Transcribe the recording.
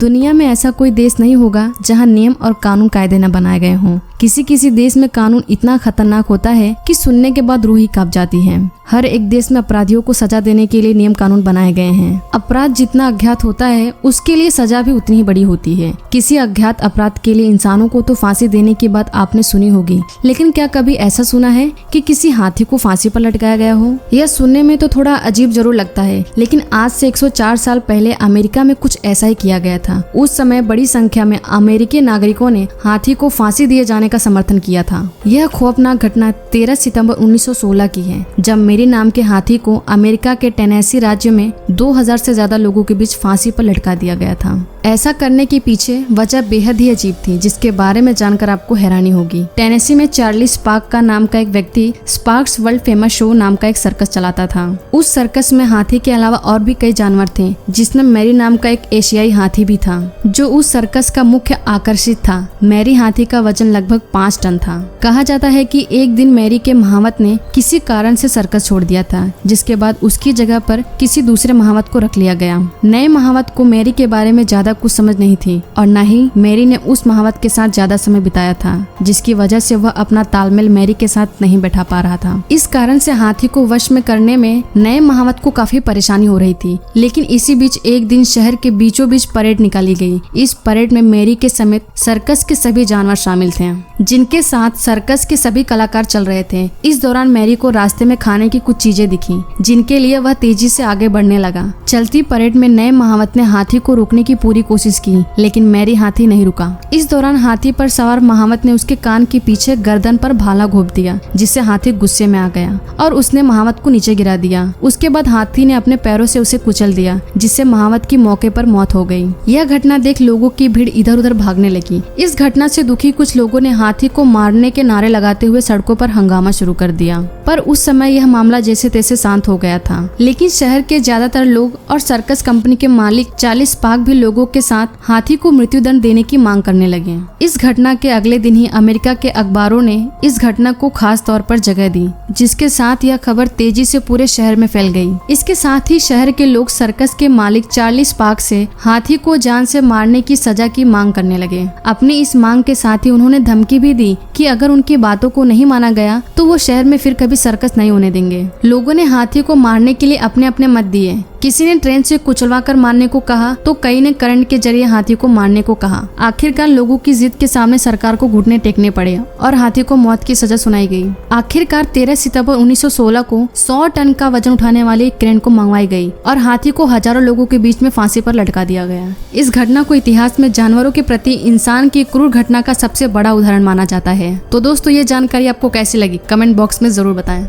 दुनिया में ऐसा कोई देश नहीं होगा जहां नियम और कानून कायदे न बनाए गए हों। किसी किसी देश में कानून इतना खतरनाक होता है कि सुनने के बाद रूह ही कांप जाती है। हर एक देश में अपराधियों को सजा देने के लिए नियम कानून बनाए गए हैं। अपराध जितना अज्ञात होता है उसके लिए सजा भी उतनी ही बड़ी होती है। किसी अज्ञात अपराध के लिए इंसानों को तो फांसी देने की बात आपने सुनी होगी, लेकिन क्या कभी ऐसा सुना है कि किसी हाथी को फांसी पर लटकाया गया हो? यह सुनने में तो थोड़ा अजीब जरूर लगता है, लेकिन आज से 104 साल पहले अमेरिका में कुछ ऐसा ही किया गया था। उस समय बड़ी संख्या में अमेरिकी नागरिकों ने हाथी को फांसी दिए जाने का समर्थन किया था। यह खौफनाक घटना 13 सितंबर 1916 की है, जब मेरी नाम के हाथी को अमेरिका के टेनेसी राज्य में 2000 से ज्यादा लोगों के बीच फांसी पर लटका दिया गया था। ऐसा करने के पीछे वजह बेहद ही अजीब थी, जिसके बारे में जानकर आपको हैरानी होगी। टेनेसी में चार्ली स्पार्क का नाम का एक व्यक्ति स्पार्क्स वर्ल्ड फेमस शो नाम का एक सर्कस चलाता था। उस सर्कस में हाथी के अलावा और भी कई जानवर थे, जिसमें मैरी नाम का एक एशियाई हाथी भी था, जो उस सर्कस का मुख्य आकर्षित था। मैरी हाथी का वजन लगभग 5 टन था। कहा जाता है कि एक दिन मैरी के महावत ने किसी कारण से सर्कस छोड़ दिया था, जिसके बाद उसकी जगह पर किसी दूसरे महावत को रख लिया गया। नए महावत को मैरी के बारे में ज्यादा कुछ समझ नहीं थी और न ही मैरी ने उस महावत के साथ ज्यादा समय बिताया था, जिसकी वजह से वह अपना तालमेल मैरी के साथ नहीं बैठा पा रहा था। इस कारण से हाथी को वश में करने में नए महावत को काफी परेशानी हो रही थी। लेकिन इसी बीच एक दिन शहर के बीचों बीच परेड निकाली गई। इस परेड में मैरी के समेत सर्कस के सभी जानवर शामिल थे, जिनके साथ सर्कस के सभी कलाकार चल रहे थे। इस दौरान मैरी को रास्ते में खाने की कुछ चीजें दिखी, जिनके लिए वह तेजी से आगे बढ़ने लगा। चलती परेड में नए महावत ने हाथी को रोकने की पूरी कोशिश की, लेकिन मैरी हाथी नहीं रुका। इस दौरान हाथी पर सवार महावत ने उसके कान के पीछे गर्दन पर भाला घोंप दिया, जिससे हाथी गुस्से में आ गया और उसने महावत को नीचे गिरा दिया। उसके बाद हाथी ने अपने पैरों से उसे कुचल दिया, जिससे महावत की मौके पर मौत हो गई। यह घटना देख लोगों की भीड़ इधर उधर भागने लगी। इस घटना से दुखी कुछ लोगों ने हाथी को मारने के नारे लगाते हुए सड़कों पर हंगामा शुरू कर दिया, पर उस समय यह मामला जैसे तैसे शांत हो गया था। लेकिन शहर के ज्यादातर लोग और सर्कस कंपनी के मालिक चार्ली स्पार्क भी लोगों के साथ हाथी को मृत्युदंड देने की मांग करने लगे। इस घटना के अगले दिन ही अमेरिका के अखबारों ने इस घटना को खास तौर पर जगह दी, जिसके साथ यह खबर तेजी से पूरे शहर में फैल गई। इसके साथ ही शहर के लोग सर्कस के मालिक चार्ली स्पार्क से हाथी को जान से मारने की सजा की मांग करने लगे। अपनी इस मांग के साथ ही उन्होंने धमकी भी दी कि अगर उनकी बातों को नहीं माना गया तो वो शहर में फिर कभी सर्कस नहीं होने देंगे। लोगों ने हाथी को मारने के लिए अपने अपने मत दिए। किसी ने ट्रेन से कुचलवा कर मारने को कहा तो कई ने करंट के जरिए हाथी को मारने को कहा। आखिरकार लोगों की जिद के सामने सरकार को घुटने टेकने पड़े और हाथी को मौत की सजा सुनाई गई। आखिरकार 13 सितंबर 1916 को 100 टन का वजन उठाने वाली एक क्रेन को मंगवाई गई और हाथी को हजारों लोगों के बीच में फांसी पर लटका दिया गया। इस घटना को इतिहास में जानवरों के प्रति इंसान की क्रूर घटना का सबसे बड़ा उदाहरण माना जाता है। तो दोस्तों, ये जानकारी आपको कैसी लगी कमेंट बॉक्स में जरूर बताएं।